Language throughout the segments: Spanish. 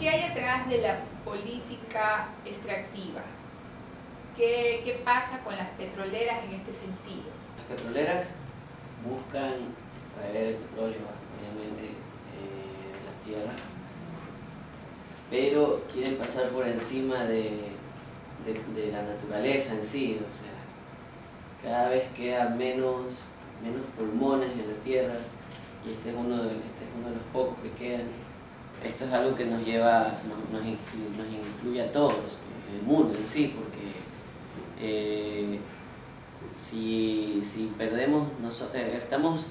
¿qué hay atrás de la política extractiva? ¿Qué pasa con las petroleras en este sentido? Las petroleras buscan extraer el petróleo, obviamente, de la tierra, pero quieren pasar por encima de la naturaleza en sí, o sea, cada vez quedan menos pulmones en la tierra, y este es uno de los pocos que quedan. Esto es algo que nos incluye a todos, el mundo en sí, porque si perdemos, estamos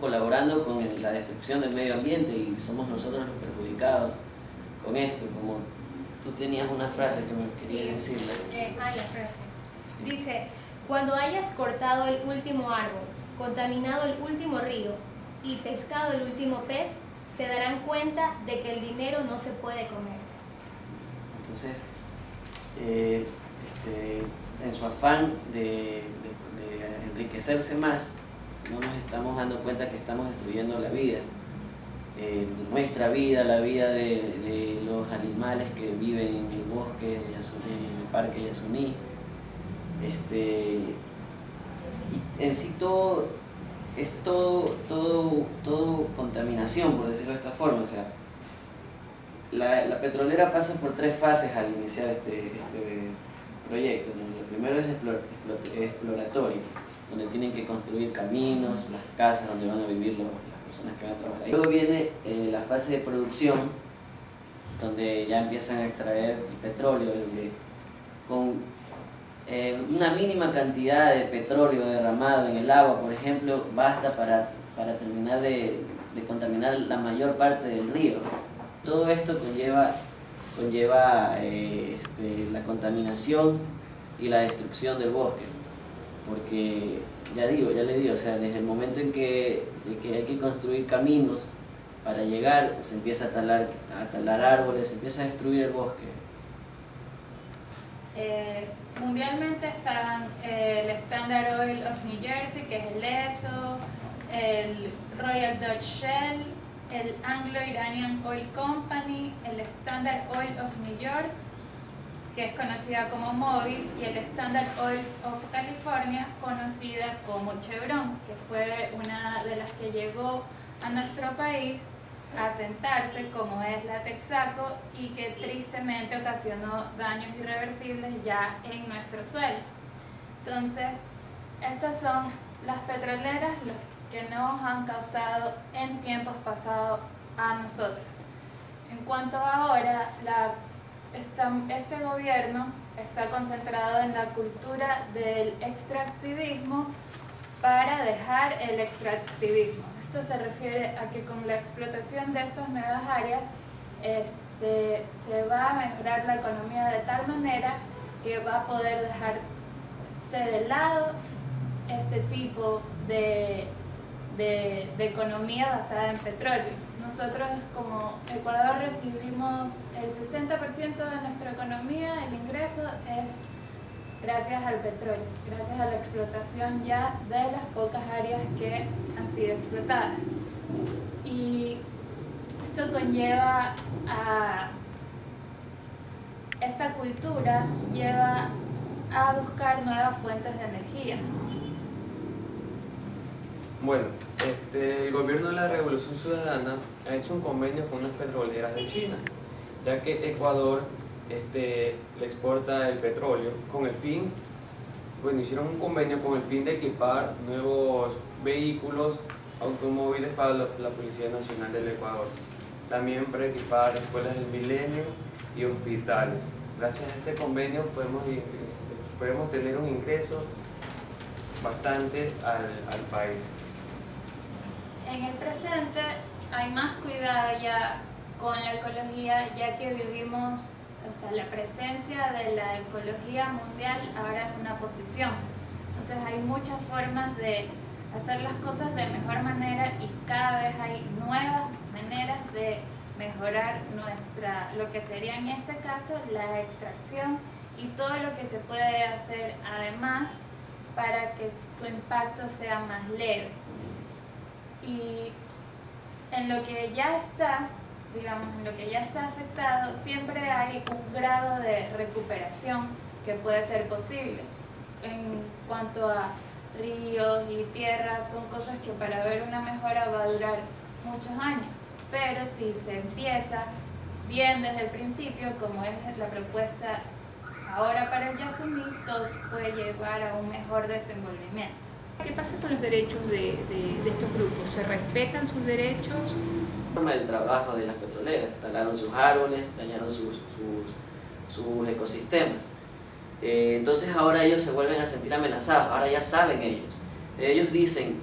colaborando con la destrucción del medio ambiente y somos nosotros los perjudicados con esto. Como tú tenías una frase que me querías decirle. La frase. Sí. Dice: cuando hayas cortado el último árbol, contaminado el último río y pescado el último pez, se darán cuenta de que el dinero no se puede comer. Entonces, en su afán de enriquecerse más, no nos estamos dando cuenta que estamos destruyendo la vida, nuestra vida, la vida de los animales que viven en el bosque, en el parque Yasuní. Y en sí es todo contaminación, por decirlo de esta forma. O sea, la petrolera pasa por 3 fases al iniciar este proyecto, ¿no? Lo primero es exploratorio, donde tienen que construir caminos, las casas donde van a vivir las personas que van a trabajar ahí. Luego viene la fase de producción, donde ya empiezan a extraer el petróleo, donde con una mínima cantidad de petróleo derramado en el agua, por ejemplo, basta para terminar de contaminar la mayor parte del río. Todo esto conlleva la contaminación y la destrucción del bosque, porque ya le digo, o sea, desde el momento en que hay que construir caminos para llegar, se empieza a talar árboles, se empieza a destruir el bosque. Mundialmente están el Standard Oil of New Jersey, que es el ESO, el Royal Dutch Shell, el Anglo-Iranian Oil Company, el Standard Oil of New York, que es conocida como Mobil, y el Standard Oil of California, conocida como Chevron, que fue una de las que llegó a nuestro país a asentarse, como es la Texaco, y que tristemente ocasionó daños irreversibles ya en nuestro suelo. Entonces, estas son las petroleras, los que nos han causado en tiempos pasados a nosotros. En cuanto a ahora, este gobierno está concentrado en la cultura del extractivismo para dejar el extractivismo. Esto se refiere a que con la explotación de estas nuevas áreas se va a mejorar la economía de tal manera que va a poder dejarse de lado este tipo de economía basada en petróleo. Nosotros como Ecuador recibimos el 60% de nuestra economía, el ingreso es gracias al petróleo, gracias a la explotación ya de las pocas áreas que han sido explotadas. Y esto conlleva esta cultura lleva a buscar nuevas fuentes de energía. Bueno, el gobierno de la Revolución Ciudadana ha hecho un convenio con unas petroleras de China, ya que Ecuador le exporta el petróleo con el fin, bueno, hicieron un convenio con el fin de equipar nuevos vehículos, automóviles para la Policía Nacional del Ecuador, también para equipar escuelas del milenio y hospitales. Gracias a este convenio podemos tener un ingreso bastante al país. En el presente hay más cuidado ya con la ecología, ya que vivimos, o sea, la presencia de la ecología mundial ahora es una posición. Entonces hay muchas formas de hacer las cosas de mejor manera y cada vez hay nuevas maneras de mejorar lo que sería en este caso la extracción y todo lo que se puede hacer además para que su impacto sea más leve. Y en lo que ya está, digamos, en lo que ya está afectado, siempre hay un grado de recuperación que puede ser posible. En cuanto a ríos y tierras, son cosas que para ver una mejora va a durar muchos años, pero si se empieza bien desde el principio, como es la propuesta ahora para el Yasuní, todo puede llevar a un mejor desenvolvimiento. ¿Qué pasa con los derechos de estos grupos? ¿Se respetan sus derechos? El trabajo de las petroleras, talaron sus árboles, dañaron sus ecosistemas. Entonces ahora ellos se vuelven a sentir amenazados, ahora ya saben ellos. Ellos dicen,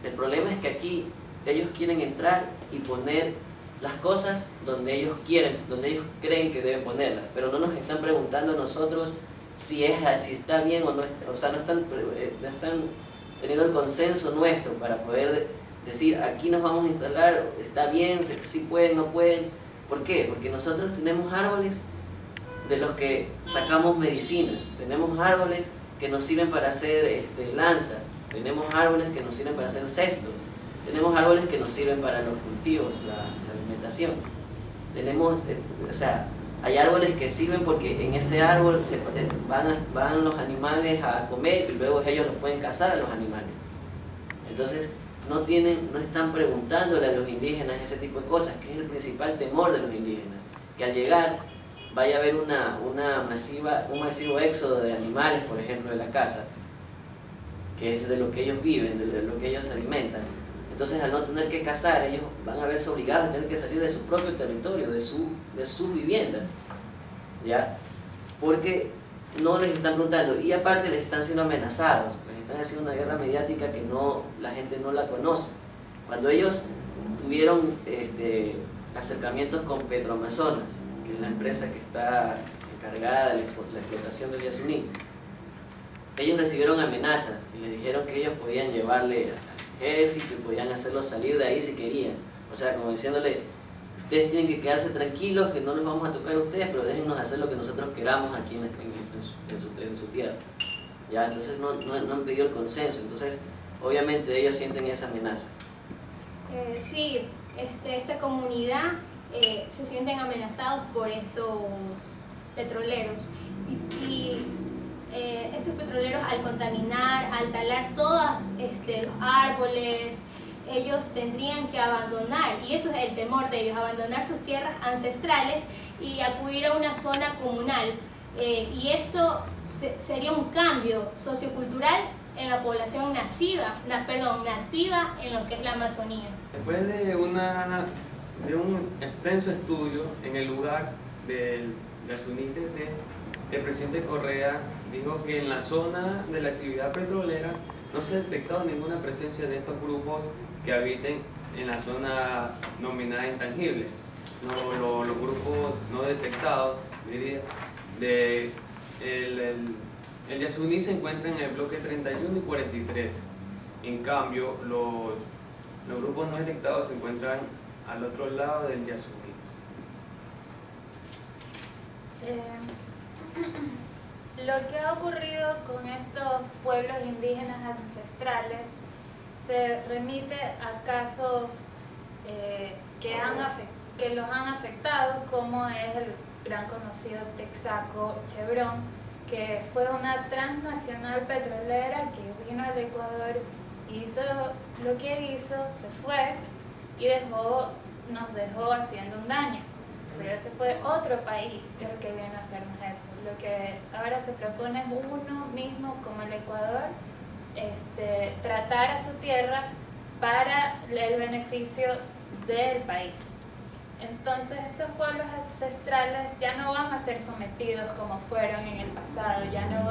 el problema es que aquí ellos quieren entrar y poner las cosas donde ellos quieren, donde ellos creen que deben ponerlas, pero no nos están preguntando a nosotros si está bien o no, o sea, no están teniendo el consenso nuestro para poder decir, aquí nos vamos a instalar, está bien, si pueden, no pueden. ¿Por qué? Porque nosotros tenemos árboles de los que sacamos medicina, tenemos árboles que nos sirven para hacer lanzas, tenemos árboles que nos sirven para hacer cestos, tenemos árboles que nos sirven para los cultivos, la alimentación. Tenemos, o sea, hay árboles que sirven porque en ese árbol van los animales a comer y luego ellos los pueden cazar a los animales. Entonces no están preguntándole a los indígenas ese tipo de cosas, que es el principal temor de los indígenas, que al llegar vaya a haber un masivo éxodo de animales, por ejemplo, de la casa, que es de lo que ellos viven, de lo que ellos se alimentan. Entonces, al no tener que cazar, ellos van a verse obligados a tener que salir de su propio territorio, de sus viviendas, ¿ya? Porque no les están preguntando, y aparte les están siendo amenazados, les están haciendo una guerra mediática que la gente no la conoce. Cuando ellos tuvieron acercamientos con Petroamazonas, que es la empresa que está encargada de la explotación del Yasuní, ellos recibieron amenazas y les dijeron que ellos podían llevarle al ejército y podían hacerlos salir de ahí si querían. O sea, como diciéndole, ustedes tienen que quedarse tranquilos, que no los vamos a tocar a ustedes, pero déjennos hacer lo que nosotros queramos aquí en su tierra. ¿Ya? Entonces no han pedido el consenso, entonces obviamente ellos sienten esa amenaza. Sí, esta comunidad se sienten amenazados por estos petroleros y estos petroleros, al contaminar, al talar todos los árboles, ellos tendrían que abandonar, y eso es el temor de ellos, abandonar sus tierras ancestrales y acudir a una zona comunal, y esto sería un cambio sociocultural en la población nativa en lo que es la Amazonía. Después de un extenso estudio en el lugar del Yasuní, el presidente Correa dijo que en la zona de la actividad petrolera no se ha detectado ninguna presencia de estos grupos que habiten en la zona nominada intangible. Los grupos no detectados, diría, el Yasuní se encuentra en el bloque 31 y 43. En cambio, los grupos no detectados se encuentran al otro lado del Yasuní. Lo que ha ocurrido con estos pueblos indígenas ancestrales se remite a casos que los han afectado, como es el gran conocido Texaco Chevron, que fue una transnacional petrolera que vino al Ecuador, hizo lo que hizo, se fue y nos dejó haciendo un daño. Pero ese fue otro país el que vino a hacernos eso. Lo que ahora se propone es uno mismo, como el Ecuador, tratar a su tierra para el beneficio del país. Entonces estos pueblos ancestrales ya no van a ser sometidos como fueron en el pasado, ya no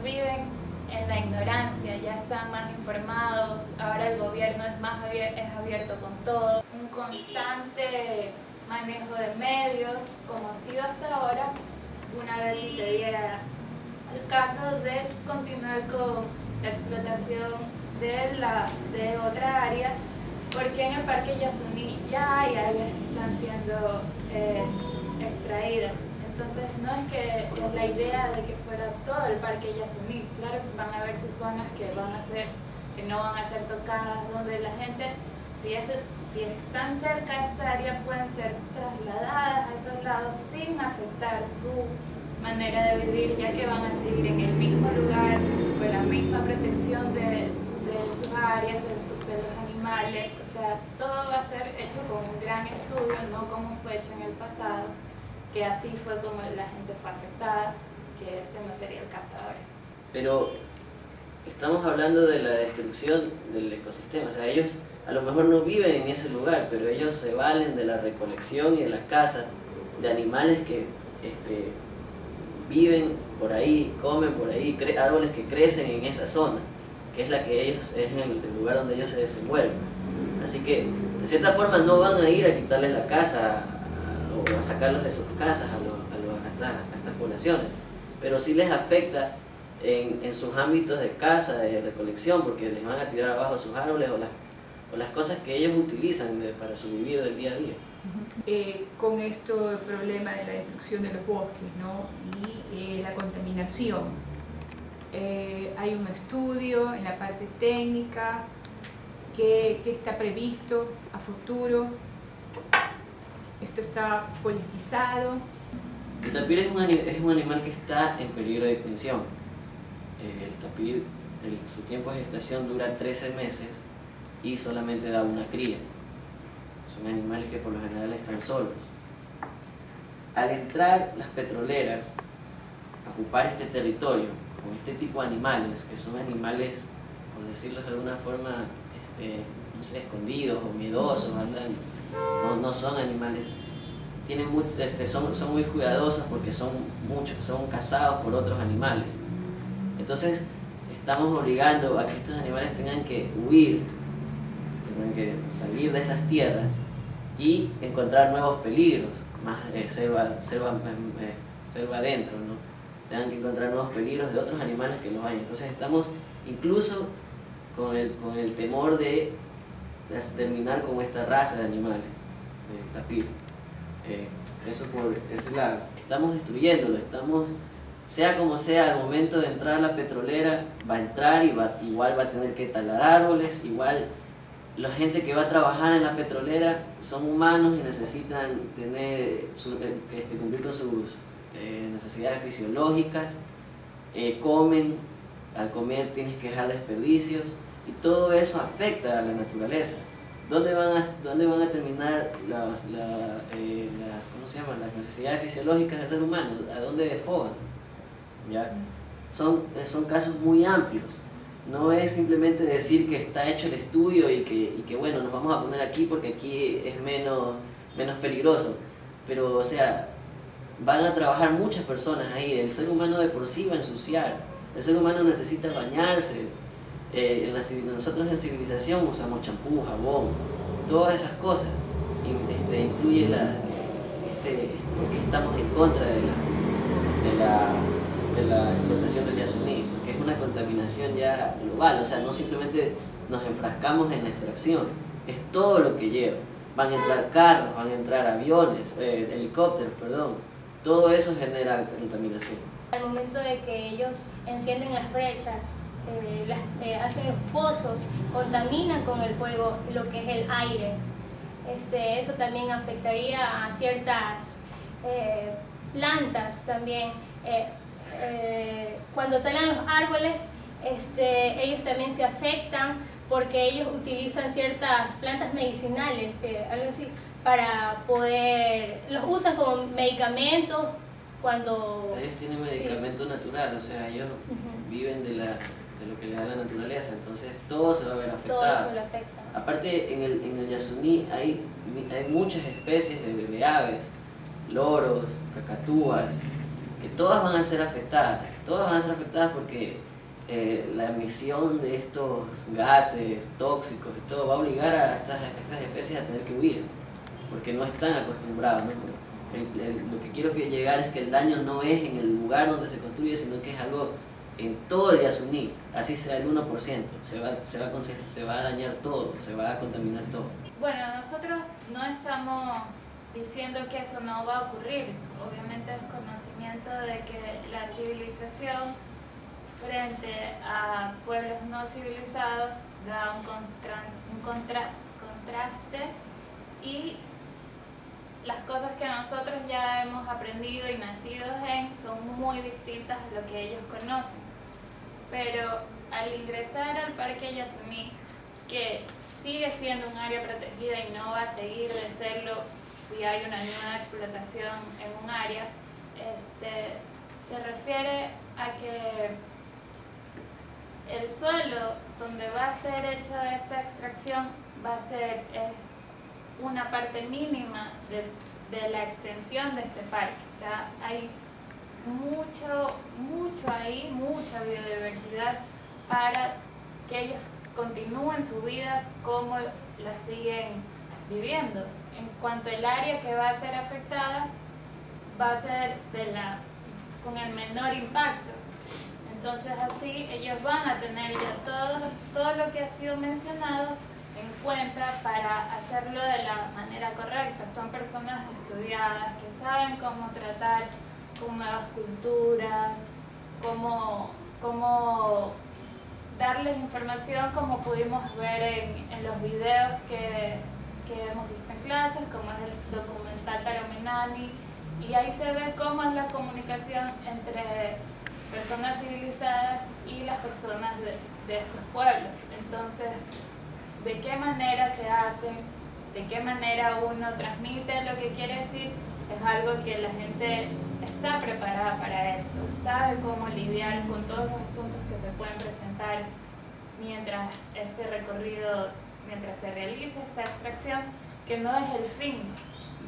viven en la ignorancia, ya están más informados, ahora el gobierno es abierto con todo, un constante manejo de medios, como ha sido hasta ahora, una vez si se diera el caso de continuar con la explotación de otra área, porque en el Parque Yasuní ya hay áreas que están siendo extraídas. Entonces no es que es la idea de que fuera todo el Parque Yasuní. Claro que van a haber sus zonas que no van a ser tocadas, donde la gente, si están cerca de esta área pueden ser trasladadas a esos lados sin afectar su manera de vivir, ya que van a seguir en el mismo lugar, con la misma protección de sus áreas, de los animales. O sea, todo va a ser hecho con un gran estudio, no como fue hecho en el pasado, que así fue como la gente fue afectada, que ese no sería el caso ahora. Pero estamos hablando de la destrucción del ecosistema, o sea, ellos a lo mejor no viven en ese lugar, pero ellos se valen de la recolección y de la caza de animales que viven por ahí, comen por ahí, árboles que crecen en esa zona, que es la que ellos, es el lugar donde ellos se desenvuelven. Así que, de cierta forma, no van a ir a quitarles la casa o a sacarlos de sus casas a estas poblaciones, pero sí les afecta en sus ámbitos de caza, de recolección, porque les van a tirar abajo sus árboles o las cosas que ellos utilizan para su vivir del día a día. Con esto el problema de la destrucción de los bosques, ¿no? Y la contaminación. Hay un estudio en la parte técnica que está previsto a futuro. Esto está politizado. El tapir es un animal que está en peligro de extinción. El tapir, su tiempo de gestación dura 13 meses y solamente da una cría. Son animales que por lo general están solos. Al entrar las petroleras a ocupar este territorio con este tipo de animales, que son animales, por decirlo de alguna forma, no sé, escondidos o miedosos, no son animales, son muy cuidadosos porque son cazados por otros animales. Entonces estamos obligando a que estos animales tengan que huir, tengan que salir de esas tierras y encontrar nuevos peligros, más selva adentro, ¿no? Tengan que encontrar nuevos peligros de otros animales que los hay. Entonces estamos incluso con el temor de terminar con esta raza de animales, el tapir. Eso por ese lado. Estamos destruyéndolo, sea como sea, al momento de entrar a la petrolera, va a entrar y igual va a tener que talar árboles, igual la gente que va a trabajar en la petrolera son humanos y necesitan cumplir con sus necesidades fisiológicas, comen, al comer tienes que dejar desperdicios y todo eso afecta a la naturaleza. ¿Dónde van a terminar las necesidades fisiológicas del ser humano? ¿A dónde desfogan? ¿Ya? Son casos muy amplios. No es simplemente decir que está hecho el estudio y que bueno, nos vamos a poner aquí porque aquí es menos peligroso. Pero, o sea, van a trabajar muchas personas ahí. El ser humano de por sí va a ensuciar. El ser humano necesita bañarse. Nosotros en civilización usamos champú, jabón, todas esas cosas. Incluye porque estamos en contra de la explotación del Yasuní, porque es una contaminación ya global. O sea, no simplemente nos enfrascamos en la extracción, es todo lo que lleva. Van a entrar carros, van a entrar aviones, helicópteros, perdón. Todo eso genera contaminación. Al momento de que ellos encienden las brechas, hacen los pozos, contaminan con el fuego lo que es el aire. Eso también afectaría a ciertas plantas también. Cuando talan los árboles, ellos también se afectan porque ellos utilizan ciertas plantas medicinales, algo así, para poder, los usan como medicamentos cuando... Ellos tienen medicamento natural, o sea, ellos viven de lo que les da la naturaleza, entonces todo se va a ver afectado. Todo se lo afecta. Aparte, en el Yasuní hay muchas especies de aves, loros, cacatúas, que todas van a ser afectadas. Todas van a ser afectadas porque la emisión de estos gases tóxicos y todo va a obligar a estas especies a tener que huir, porque no están acostumbradas, ¿no? Lo que quiero llegar es que el daño no es en el lugar donde se construye, sino que es algo en todo el Yasuní, así sea el 1%, se va a dañar todo, se va a contaminar todo. Bueno, nosotros no estamos diciendo que eso no va a ocurrir. Obviamente es conocimiento de que la civilización frente a pueblos no civilizados da un contraste y las cosas que nosotros ya hemos aprendido y nacido en son muy distintas a lo que ellos conocen. Pero al ingresar al Parque Yasuní, que sigue siendo un área protegida y no va a seguir de serlo si hay una nueva explotación en un área, se refiere a que el suelo donde va a ser hecha esta extracción va a ser una parte mínima de la extensión de este parque. O sea, hay mucho ahí, mucha biodiversidad para que ellos continúen su vida como la siguen viviendo. En cuanto al área que va a ser afectada, va a ser con el menor impacto. Entonces así ellos van a tener ya todo lo que ha sido mencionado en cuenta para hacerlo de la manera correcta. Son personas estudiadas que saben cómo tratar con nuevas culturas, cómo darles información, como pudimos ver en los videos que hemos visto en clases, como es el documental Taromenani, y ahí se ve cómo es la comunicación entre personas civilizadas y las personas de estos pueblos. Entonces, de qué manera se hacen, de qué manera uno transmite lo que quiere decir, es algo que la gente está preparada para eso, sabe cómo lidiar con todos los asuntos que se pueden presentar mientras mientras se realiza esta extracción, que no es el fin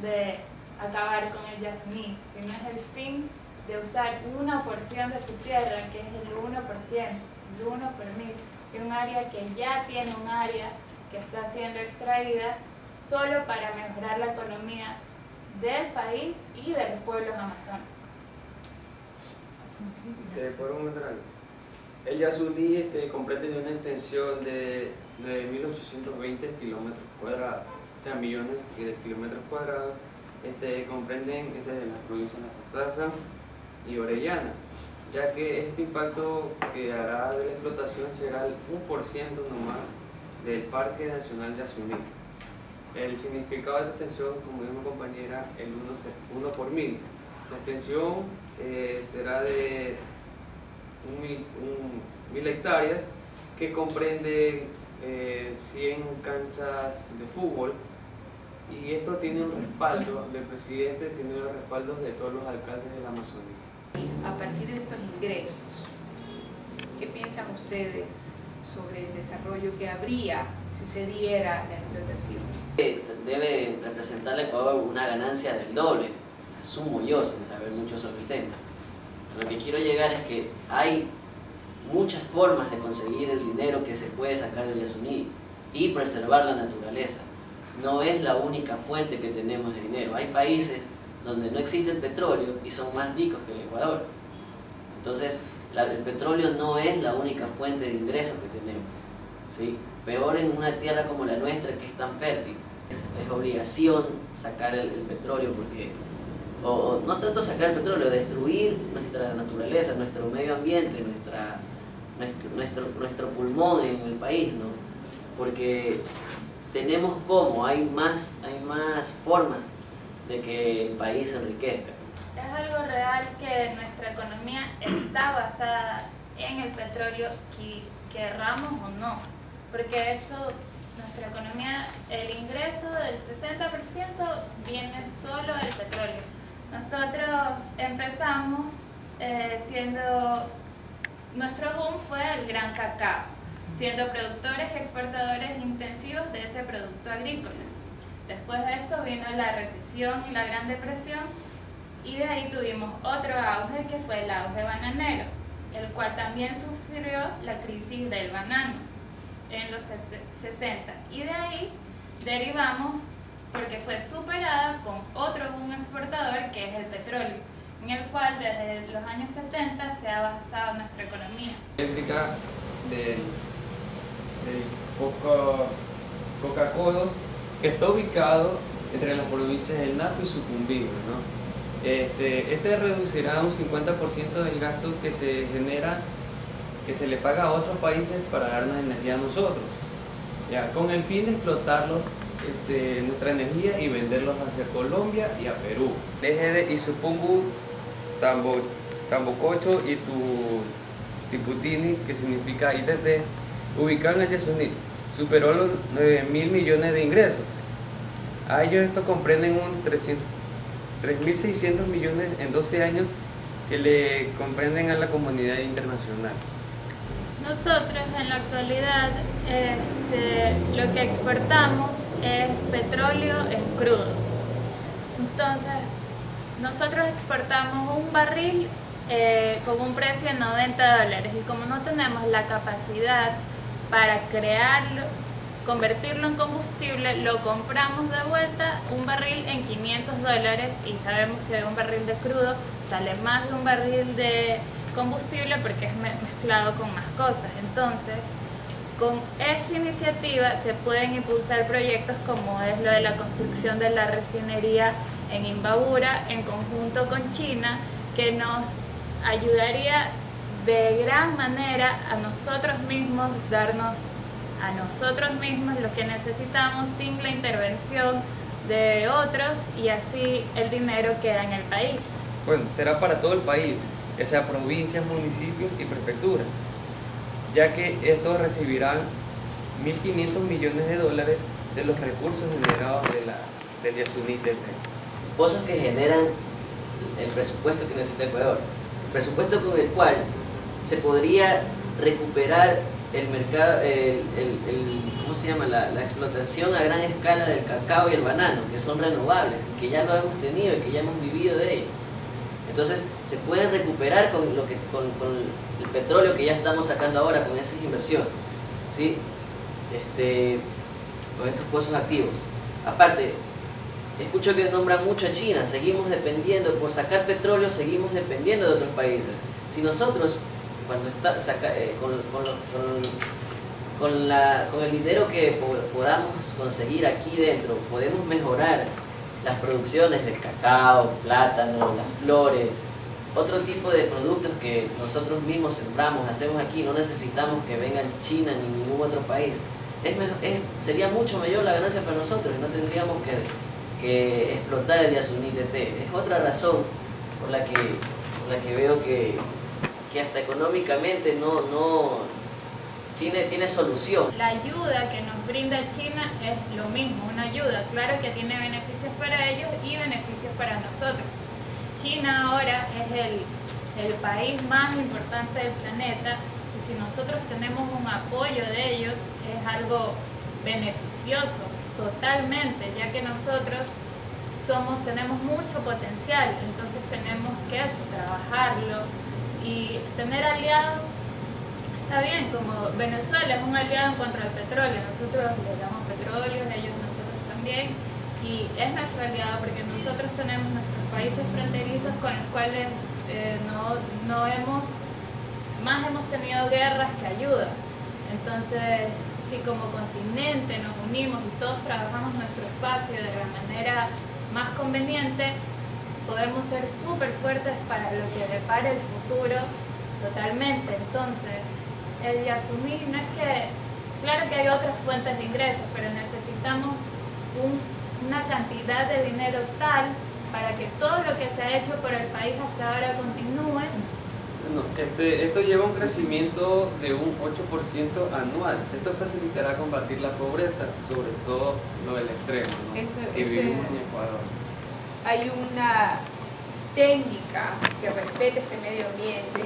de acabar con el Yasuní, sino es el fin de usar una porción de su tierra, que es el 1%, el 1 por 1000, de un área que ya tiene un área que está siendo extraída, solo para mejorar la economía del país y de los pueblos amazónicos. ¿Puedo comentar algo? El Yasuní comprende de una extensión de 9.820 kilómetros cuadrados, o sea, millones de kilómetros cuadrados. Comprenden desde las provincias de La Pastaza y Orellana, ya que este impacto que hará de la explotación será el 1% nomás del Parque Nacional Yasuní. El significado de esta extensión, como dijo mi compañera, el 1 por 1000. La extensión será de 1.000 hectáreas, que comprende 100 canchas de fútbol, y esto tiene un respaldo del presidente, tiene los respaldos de todos los alcaldes de la Amazonía. A partir de estos ingresos, ¿qué piensan ustedes sobre el desarrollo que habría si se diera la explotación? Debe representar al Ecuador una ganancia del doble, asumo yo, sin saber mucho sobre el tema. Lo que quiero llegar es que hay muchas formas de conseguir el dinero que se puede sacar del Yasuní y preservar la naturaleza. No es la única fuente que tenemos de dinero. Hay países donde no existe el petróleo y son más ricos que el Ecuador. Entonces, el petróleo no es la única fuente de ingresos que tenemos, ¿sí? Peor en una tierra como la nuestra, que es tan fértil. Es obligación sacar el petróleo, porque o no tanto sacar el petróleo, destruir nuestra naturaleza, nuestro medio ambiente, nuestro pulmón en el país, ¿no? Porque tenemos hay más formas de que el país se enriquezca. Es algo real que nuestra economía está basada en el petróleo, querramos o no, porque nuestra economía, el ingreso del 60% viene solo del petróleo. Nosotros empezamos nuestro boom fue el gran cacao, siendo productores y exportadores intensivos de ese producto agrícola. Después de esto vino la recesión y la Gran Depresión, y de ahí tuvimos otro auge, que fue el auge bananero, el cual también sufrió la crisis del banano en los 60, y de ahí derivamos porque fue superada con otro boom exportador, que es el petróleo, en el cual desde los años 70 se ha basado nuestra economía. Eléctrica del Coca-Cola, que está ubicado entre las provincias del Napo y Sucumbíos, ¿no? Este reducirá un 50% del gasto que se genera, que se le paga a otros países para darnos energía a nosotros, ¿ya? Con el fin de explotarlos nuestra energía y venderlos hacia Colombia y a Perú. Eje y Supungu, Tambococho y Tiputini, que significa ITT, ubicado en el Yasuní, superó los 9.000 millones de ingresos. A ellos esto comprenden un 3.600 millones en 12 años que le comprenden a la comunidad internacional. Nosotros en la actualidad lo que exportamos es petróleo en crudo. Entonces, nosotros exportamos un barril con un precio de $90 y como no tenemos la capacidad para crearlo, convertirlo en combustible, lo compramos de vuelta un barril en $500 y sabemos que un barril de crudo sale más de un barril de combustible porque es mezclado con más cosas. Entonces, con esta iniciativa se pueden impulsar proyectos como es lo de la construcción de la refinería en Imbabura en conjunto con China, que nos ayudaría de gran manera a nosotros mismos, darnos a nosotros mismos lo que necesitamos sin la intervención de otros y así el dinero queda en el país. Bueno, será para todo el país, ya sea provincias, municipios y prefecturas, ya que estos recibirán 1.500 millones de dólares de los recursos generados del Yasuní TT. Cosas que generan el presupuesto que necesita Ecuador, el presupuesto con el cual se podría recuperar el mercado, ¿cómo se llama? La explotación a gran escala del cacao y el banano, que son renovables, que ya lo hemos tenido y que ya hemos vivido de ellos. Entonces, se pueden recuperar con el petróleo que ya estamos sacando ahora con esas inversiones, ¿sí? Con estos pozos activos. Aparte, escucho que nombran mucho a China, seguimos dependiendo, por sacar petróleo seguimos dependiendo de otros países. Si nosotros, con el dinero que podamos conseguir aquí dentro, podemos mejorar las producciones del cacao, plátano, las flores, otro tipo de productos que nosotros mismos sembramos, hacemos aquí, no necesitamos que vengan China ni ningún otro país. Sería mucho mayor la ganancia para nosotros y no tendríamos que explotar el Yasuní TT. Es otra razón por la que veo que hasta económicamente no tiene solución. La ayuda que nos brinda China es lo mismo, una ayuda, claro que tiene beneficios para ellos y beneficios para nosotros. China ahora es el país más importante del planeta y si nosotros tenemos un apoyo de ellos es algo beneficioso totalmente, ya que nosotros tenemos mucho potencial, entonces tenemos que trabajarlo y tener aliados. Está bien, como Venezuela es un aliado en contra del petróleo, nosotros le damos petróleo, ellos nosotros también, y es nuestro aliado porque nosotros tenemos nuestros países fronterizos con los cuales hemos tenido guerras que ayudan. Entonces, si como continente nos unimos y todos trabajamos nuestro espacio de la manera más conveniente, podemos ser súper fuertes para lo que depare el futuro totalmente. Entonces, el Yasuní no es que, claro que hay otras fuentes de ingresos, pero necesitamos una cantidad de dinero tal para que todo lo que se ha hecho por el país hasta ahora continúe. Bueno, esto lleva un crecimiento de un 8% anual. Esto facilitará combatir la pobreza, sobre todo lo del extremo, ¿no? que vivimos en Ecuador. Hay una técnica que respete este medio ambiente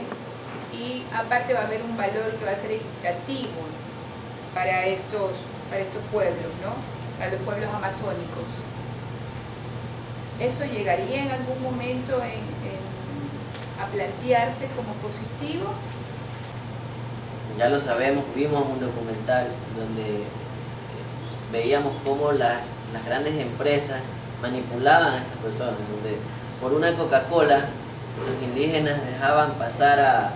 y aparte va a haber un valor que va a ser equitativo para estos pueblos, ¿no? Para los pueblos amazónicos. ¿Eso llegaría en algún momento a plantearse como positivo? Ya lo sabemos, vimos un documental donde veíamos cómo las grandes empresas manipulaban a estas personas, donde por una Coca-Cola los indígenas dejaban pasar a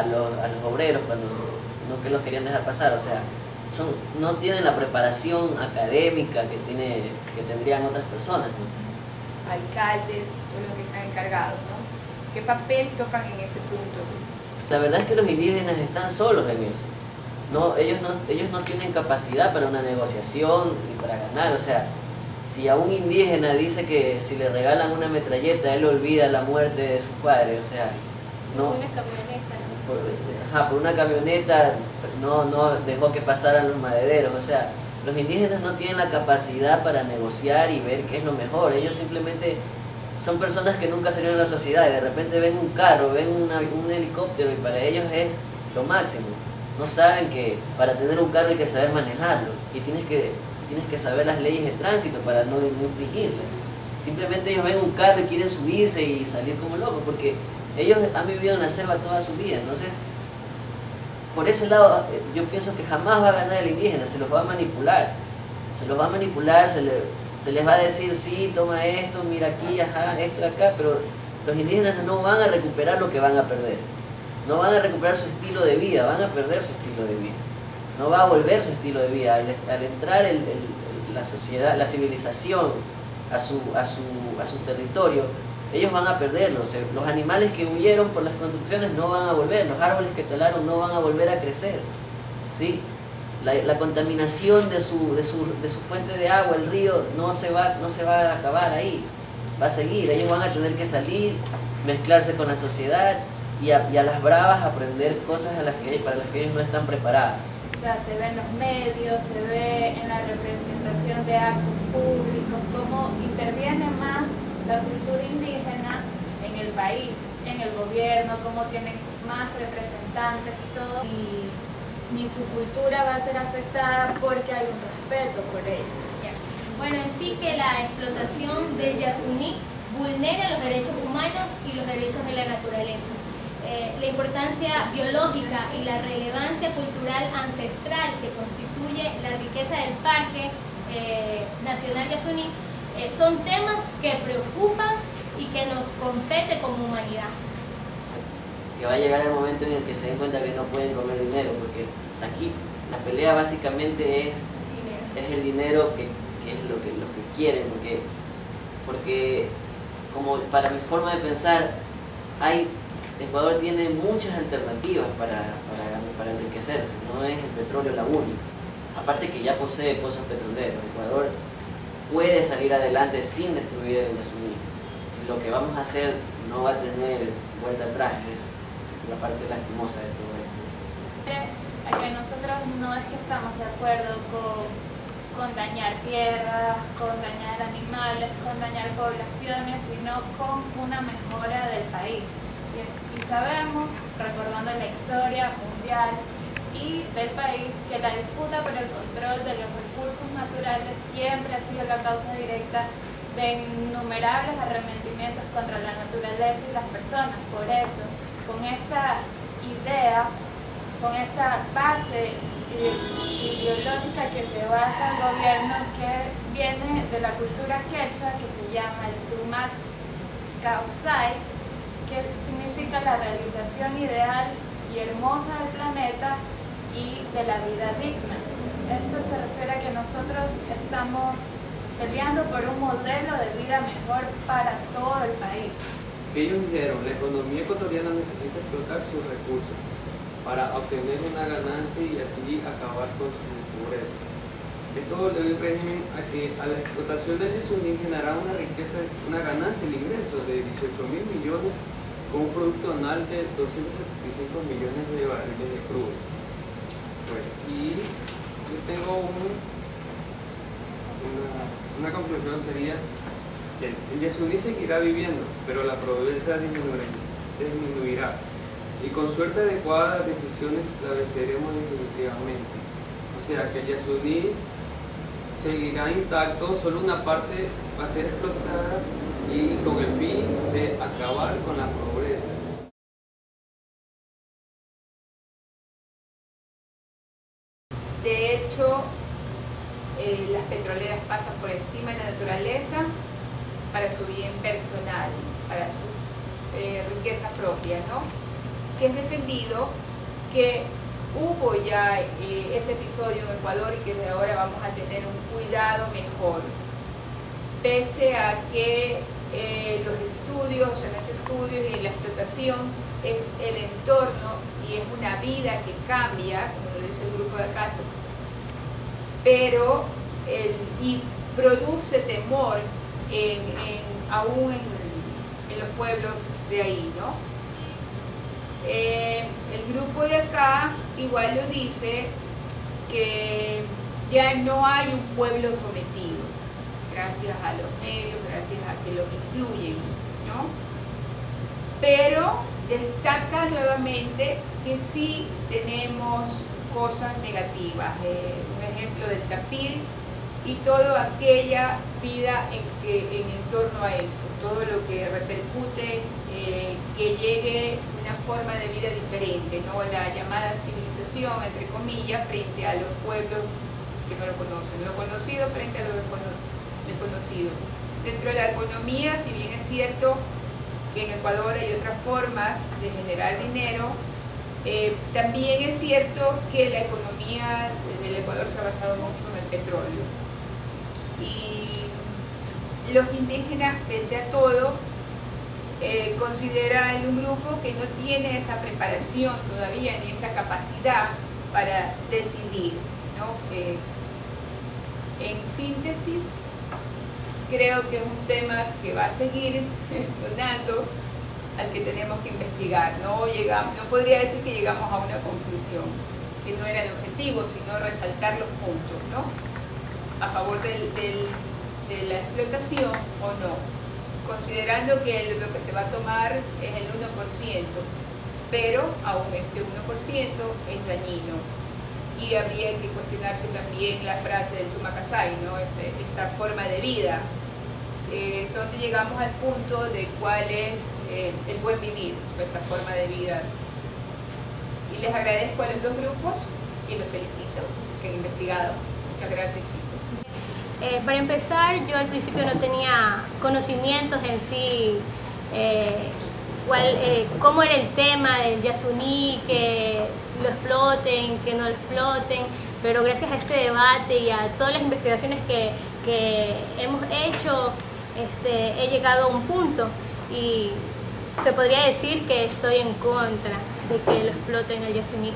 los obreros cuando no que los querían dejar pasar, o sea, no tienen la preparación académica que tendrían otras personas, ¿no? Alcaldes o los que están encargados, ¿no? ¿Qué papel tocan en ese punto? La verdad es que los indígenas están solos en eso. ellos no tienen capacidad para una negociación y para ganar. O sea, si a un indígena dice que si le regalan una metralleta, él olvida la muerte de su padre, o sea, no... Una camioneta, ¿no? Por una camioneta no dejó que pasaran los madereros, o sea, los indígenas no tienen la capacidad para negociar y ver qué es lo mejor. Ellos simplemente son personas que nunca salieron a la sociedad y de repente ven un carro, ven un helicóptero y para ellos es lo máximo. No saben que para tener un carro hay que saber manejarlo y tienes que saber las leyes de tránsito para no infringirlas. Simplemente ellos ven un carro y quieren subirse y salir como locos porque ellos han vivido en la selva toda su vida. Entonces, por ese lado, yo pienso que jamás va a ganar el indígena, se los va a manipular. Se los va a manipular, se les va a decir, sí, toma esto, mira aquí, ajá, esto de acá, pero los indígenas no van a recuperar lo que van a perder. No van a recuperar su estilo de vida, van a perder su estilo de vida. No va a volver su estilo de vida. Al entrar la sociedad, la civilización a su territorio, ellos van a perderlo. Los animales que huyeron por las construcciones no van a volver, los árboles que talaron no van a volver a crecer, ¿sí? La contaminación de su fuente de agua, el río, no se va a acabar ahí, va a seguir. Ellos van a tener que salir, mezclarse con la sociedad y a las bravas aprender cosas para las que ellos no están preparados. O sea, se ve en los medios, se ve en la representación de actos públicos, cómo interviene más la cultura indígena en el país, en el gobierno, cómo tienen más representantes y todo, y ni su cultura va a ser afectada porque hay un respeto por ellos. Bueno, en sí que la explotación del Yasuní vulnera los derechos humanos y los derechos de la naturaleza. La importancia biológica y la relevancia cultural ancestral que constituye la riqueza del Parque Nacional Yasuní son temas que preocupan y que nos compete como humanidad. Que va a llegar el momento en el que se den cuenta que no pueden comer dinero, porque aquí la pelea básicamente es el dinero que es lo que quieren, porque como para mi forma de pensar, Ecuador tiene muchas alternativas para enriquecerse, no es el petróleo la única, aparte que ya posee pozos petroleros. Ecuador puede salir adelante sin destruir el Yasuní. Lo que vamos a hacer no va a tener vuelta atrás, es la parte lastimosa de todo esto. Que nosotros no es que estamos de acuerdo con dañar tierras, con dañar animales, con dañar poblaciones, sino con una mejora del país. Y sabemos, recordando la historia mundial y del país, que la disputa por el control de los recursos naturales siempre ha sido la causa directa de innumerables arrepentimientos contra la naturaleza y las personas. Por eso, con esta idea, con esta base ideológica que se basa el gobierno, que viene de la cultura quechua, que se llama el Sumac Causay, que significa la realización ideal y hermosa del planeta y de la vida digna. Esto se refiere a que nosotros estamos peleando por un modelo de vida mejor para todo el país. Ellos dijeron, la economía ecuatoriana necesita explotar sus recursos para obtener una ganancia y así acabar con su pobreza. Esto le dio el régimen a la explotación del Yasuní generará una riqueza, una ganancia, el ingreso de 18.000 millones con un producto anual de 275 millones de barriles de crudo. Bueno, y yo tengo una conclusión, sería que el Yasuní seguirá viviendo, pero la pobreza disminuirá. Y con suerte adecuada, decisiones la venceremos definitivamente. O sea que el Yasuní seguirá intacto, solo una parte va a ser explotada y con el fin de acabar con la pobreza. De hecho, las petroleras pasan por encima de la naturaleza para su bien personal, para su riqueza propia, ¿no? Que es defendido que hubo ya ese episodio en Ecuador y que de ahora vamos a tener un cuidado mejor, pese a que los estudios, en estos estudios y la explotación es el entorno y es una vida que cambia, como lo dice el grupo de acá, pero y produce temor aún en los pueblos de ahí, ¿no? El grupo de acá igual lo dice que ya no hay un pueblo sometido, gracias a los medios, gracias a que los incluyen, ¿no? Pero destaca nuevamente que sí tenemos cosas negativas, un ejemplo del tapir y toda aquella vida en torno a esto, todo lo que repercute, que llegue una forma de vida diferente, ¿no? La llamada civilización, entre comillas, frente a los pueblos que no lo conocen, lo conocido frente a lo desconocido. Dentro de la economía, si bien es cierto que en Ecuador hay otras formas de generar dinero, también es cierto que la economía del Ecuador se ha basado mucho en el petróleo. Y los indígenas, pese a todo, consideran un grupo que no tiene esa preparación todavía ni esa capacidad para decidir, ¿no? En síntesis, creo que es un tema que va a seguir sonando, al que tenemos que investigar. No podría decir que llegamos a una conclusión, que no era el objetivo, sino resaltar los puntos, ¿no? A favor de la explotación o no, considerando que lo que se va a tomar es el 1%, pero aún este 1% es dañino. Y habría que cuestionarse también la frase del Suma Kasai, ¿no? Esta forma de vida, donde llegamos al punto de cuál es el buen vivir, esta forma de vida. Y les agradezco a los dos grupos y los felicito que han investigado. Muchas gracias, chicos. Para empezar, yo al principio no tenía conocimientos en sí, cómo era el tema del Yasuní, que lo exploten, que no lo exploten, pero gracias a este debate y a todas las investigaciones que hemos hecho, he llegado a un punto y se podría decir que estoy en contra de que lo exploten el Yasuní.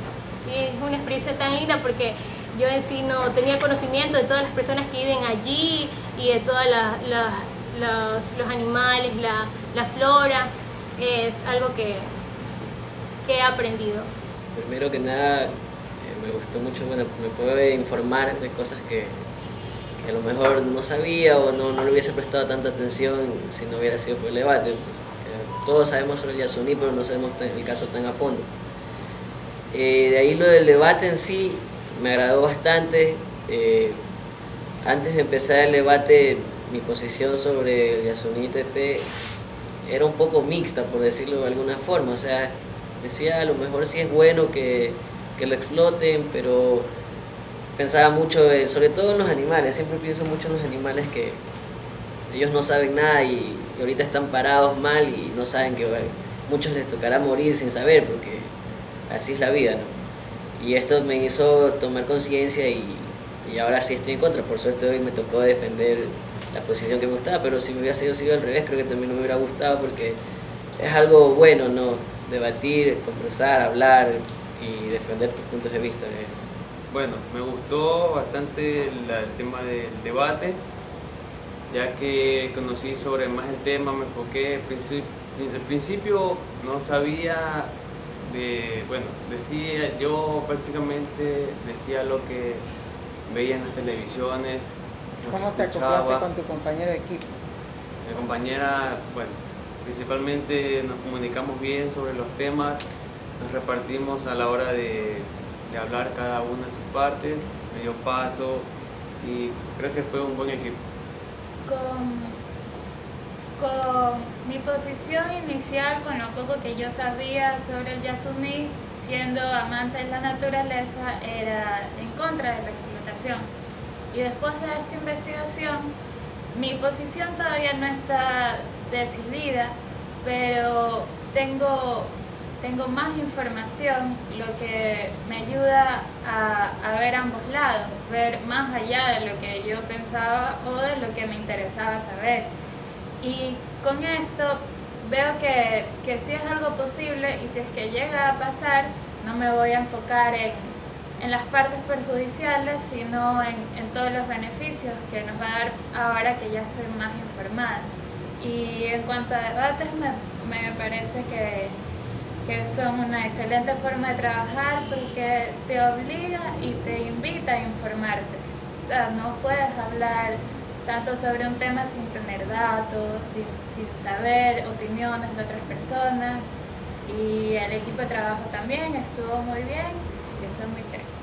Y es una experiencia tan linda porque yo en sí no tenía conocimiento de todas las personas que viven allí y de todos los animales, la flora. Es algo que he aprendido. Primero que nada, me gustó mucho, bueno, me puede informar de cosas que a lo mejor no sabía o no le hubiese prestado tanta atención si no hubiera sido por el debate. Pues, todos sabemos sobre el Yasuní, pero no sabemos el caso tan a fondo. De ahí lo del debate en sí me agradó bastante. Antes de empezar el debate, mi posición sobre el Yasuní TT era un poco mixta, por decirlo de alguna forma. O sea, decía a lo mejor sí es bueno que lo exploten, pero pensaba mucho, sobre todo en los animales. Siempre pienso mucho en los animales que ellos no saben nada y ahorita están parados mal y no saben que muchos les tocará morir sin saber, porque así es la vida, ¿no? Y esto me hizo tomar conciencia y ahora sí estoy en contra. Por suerte hoy me tocó defender la posición que me gustaba, pero si me hubiera sido al revés, creo que también no me hubiera gustado, porque es algo bueno, ¿no? Debatir, conversar, hablar y defender tus puntos de vista. Bueno, me gustó bastante el tema del debate, ya que conocí sobre más el tema, me enfoqué. Al principio no sabía yo prácticamente decía lo que veía en las televisiones. ¿Cómo te acoplaste con tu compañero de equipo? Mi compañera, bueno, principalmente nos comunicamos bien sobre los temas, nos repartimos a la hora de hablar cada una de sus partes, me dio paso y creo que fue un buen equipo. Con mi posición inicial, con lo poco que yo sabía sobre el Yasuní, siendo amante de la naturaleza, era en contra de la explotación. Y después de esta investigación, mi posición todavía no está decidida, pero tengo más información, lo que me ayuda a ver ambos lados, ver más allá de lo que yo pensaba o de lo que me interesaba saber. Y con esto veo que sí es algo posible, y si es que llega a pasar, no me voy a enfocar en las partes perjudiciales, sino en todos los beneficios que nos va a dar ahora que ya estoy más informada. Y en cuanto a debates, me parece que son una excelente forma de trabajar, porque te obliga y te invita a informarte. O sea, no puedes hablar tanto sobre un tema sin tener datos, sin saber opiniones de otras personas. Y el equipo de trabajo también estuvo muy bien y está muy chévere.